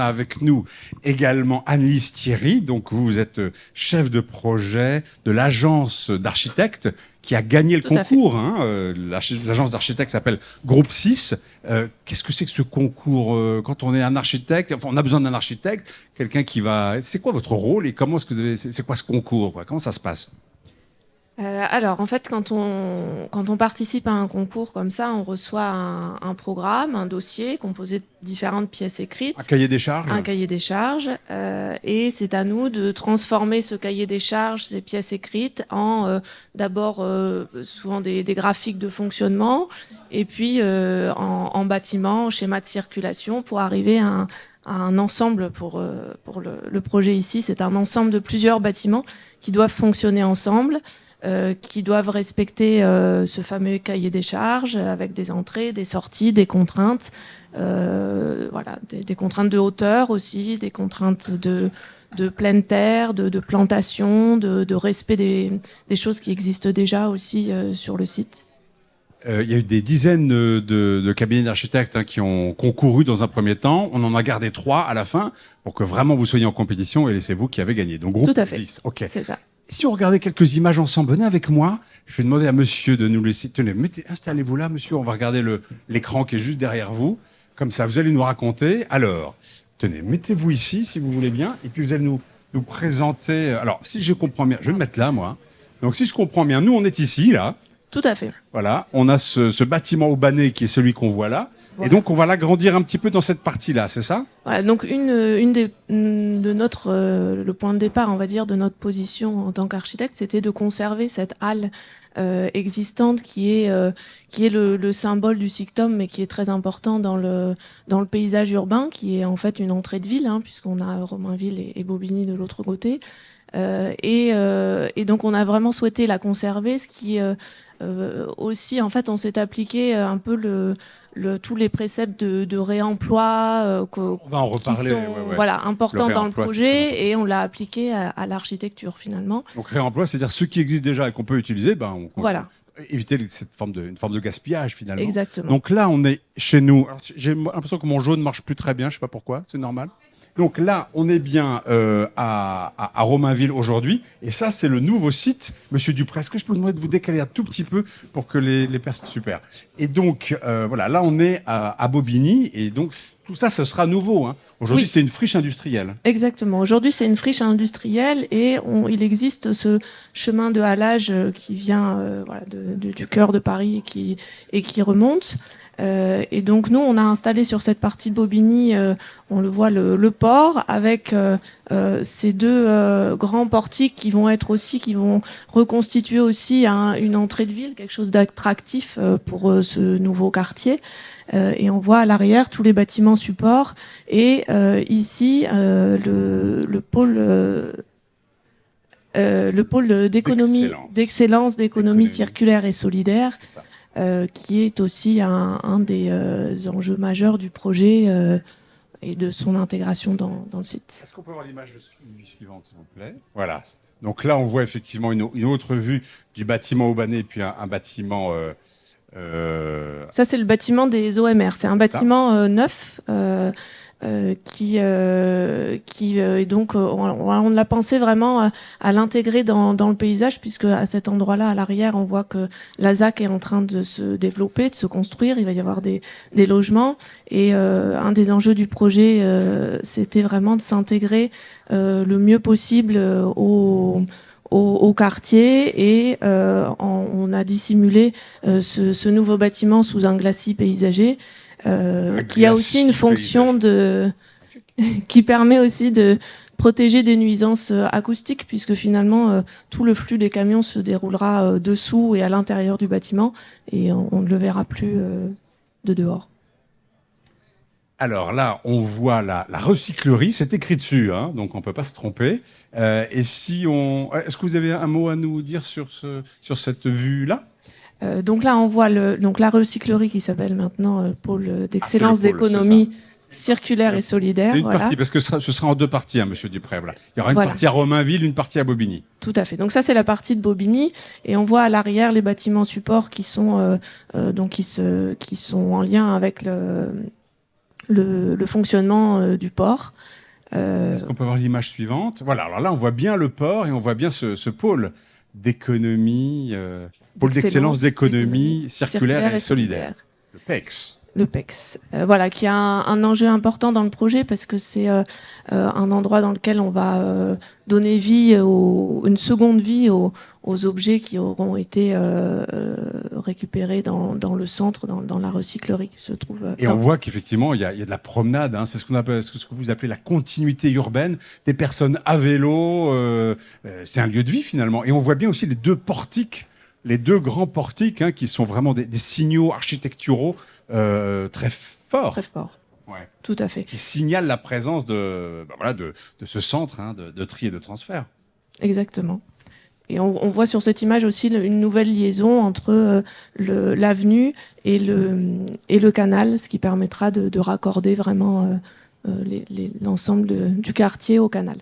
a avec nous également Annelise Thierry. Donc, vous êtes chef de projet de l'agence d'architectes qui a gagné le concours. Hein. L'agence d'architectes s'appelle Groupe 6. Qu'est-ce que c'est que ce concours quand on est un architecte, enfin, on a besoin d'un architecte, quelqu'un qui va... C'est quoi votre rôle et comment est-ce que vous avez... C'est quoi ce concours, quoi? Comment ça se passe? Alors, en fait, quand on participe à un concours comme ça, on reçoit un programme, un dossier composé de différentes pièces écrites. Un cahier des charges. Un cahier des charges. Et c'est à nous de transformer ce cahier des charges, ces pièces écrites, en d'abord souvent des graphiques de fonctionnement, et puis en bâtiment, schéma de circulation, pour arriver à un ensemble pour le projet ici. C'est un ensemble de plusieurs bâtiments qui doivent fonctionner ensemble. Qui doivent respecter ce fameux cahier des charges avec des entrées, des sorties, des contraintes, voilà, des contraintes de hauteur aussi, des contraintes de pleine terre, de plantation, de respect des choses qui existent déjà aussi sur le site. Il y a eu des dizaines de cabinets d'architectes qui ont concouru dans un premier temps. On en a gardé 3 à la fin pour que vraiment vous soyez en compétition et c'est vous qui avez gagné. Donc groupe Tout à fait. 10. Ok. C'est ça. Si on regardait quelques images ensemble, venez avec moi. Je vais demander à monsieur de nous laisser. Tenez, installez-vous là, monsieur. On va regarder l'écran qui est juste derrière vous. Comme ça, vous allez nous raconter. Alors, tenez, mettez-vous ici, si vous voulez bien. Et puis, vous allez nous présenter. Alors, si je comprends bien, je vais me mettre là, moi. Donc, si je comprends bien, nous, on est ici, là. Tout à fait. Voilà. On a ce bâtiment aubané qui est celui qu'on voit là. Voilà. Et donc, on va l'agrandir un petit peu dans cette partie-là, c'est ça? Voilà, donc le point de départ, on va dire, de notre position en tant qu'architecte, c'était de conserver cette halle existante qui est le symbole du SICTOM, mais qui est très important dans le paysage urbain, qui est en fait une entrée de ville, puisqu'on a Romainville et Bobigny de l'autre côté. Et donc, on a vraiment souhaité la conserver, ce qui aussi, en fait, on s'est appliqué un peu tous les préceptes de réemploi on va en reparler, qui sont voilà, importants dans le projet, et on l'a appliqué à l'architecture finalement. Donc réemploi, c'est-à-dire ceux qui existent déjà et qu'on peut utiliser, voilà. Éviter une forme de gaspillage finalement. Exactement. Donc là, on est chez nous. J'ai l'impression que mon jaune ne marche plus très bien, je ne sais pas pourquoi, c'est normal. Donc là, on est bien à Romainville aujourd'hui. Et ça, c'est le nouveau site. Monsieur Dupré, est-ce que je peux vous demander de vous décaler un tout petit peu pour que les personnes... Super. Et donc, voilà, là, on est à Bobigny. Et donc, tout ça, ce sera nouveau. Aujourd'hui, oui. C'est une friche industrielle. Exactement. Aujourd'hui, c'est une friche industrielle et il existe ce chemin de halage qui vient voilà, du cœur de Paris et qui remonte. Et donc nous, on a installé sur cette partie de Bobigny, on le voit, le port avec ces 2 grands portiques qui vont reconstituer aussi une entrée de ville, quelque chose d'attractif pour ce nouveau quartier. Et on voit à l'arrière tous les bâtiments supports et ici le pôle d'excellence, d'économie circulaire et solidaire. Qui est aussi un des enjeux majeurs du projet et de son intégration dans le site. Est-ce qu'on peut voir l'image suivante, s'il vous plaît? Voilà. Donc là, on voit effectivement une autre vue du bâtiment aubané et puis un bâtiment... Ça, c'est le bâtiment des OMR. C'est un bâtiment neuf qui est donc on l'a pensé vraiment à l'intégrer dans le paysage, puisque à cet endroit-là, à l'arrière, on voit que la ZAC est en train de se développer, de se construire. Il va y avoir des logements et un des enjeux du projet, c'était vraiment de s'intégrer le mieux possible au quartier et on a dissimulé ce nouveau bâtiment sous un glacis paysager. Qui a aussi une fonction qui permet aussi de protéger des nuisances acoustiques, puisque finalement tout le flux des camions se déroulera dessous et à l'intérieur du bâtiment et on ne le verra plus de dehors. Alors là, on voit la recyclerie, c'est écrit dessus, donc on ne peut pas se tromper. Et est-ce que vous avez un mot à nous dire sur cette vue-là? Donc là, on voit la recyclerie qui s'appelle maintenant pôle d'excellence d'économie circulaire et solidaire. C'est une partie, parce que ce sera en 2 parties, monsieur Dupré. Voilà. Il y aura une partie à Romainville, une partie à Bobigny. Tout à fait. Donc ça, c'est la partie de Bobigny. Et on voit à l'arrière les bâtiments supports qui sont en lien avec le fonctionnement du port. Est-ce qu'on peut voir l'image suivante? Voilà, alors là, on voit bien le port et on voit bien ce pôle d'économie, pôle d'excellence d'économie circulaire et solidaire, le PEX. Le PEX, voilà, qui a un enjeu important dans le projet parce que c'est un endroit dans lequel on va donner vie, une seconde vie aux objets qui auront été récupérés dans le centre, dans la recyclerie qui se trouve. Et on voit qu'effectivement, il y a de la promenade. Hein, c'est ce que vous appelez la continuité urbaine, des personnes à vélo. C'est un lieu de vie finalement. Et on voit bien aussi les deux portiques. Les deux grands portiques, hein, qui sont vraiment des signaux architecturaux très forts. Très forts. Ouais. Tout à fait. Qui signalent la présence de ce centre, hein, de tri et de transfert. Exactement. Et on voit sur cette image aussi une nouvelle liaison entre l'avenue et le canal, ce qui permettra de raccorder vraiment l'ensemble du quartier au canal.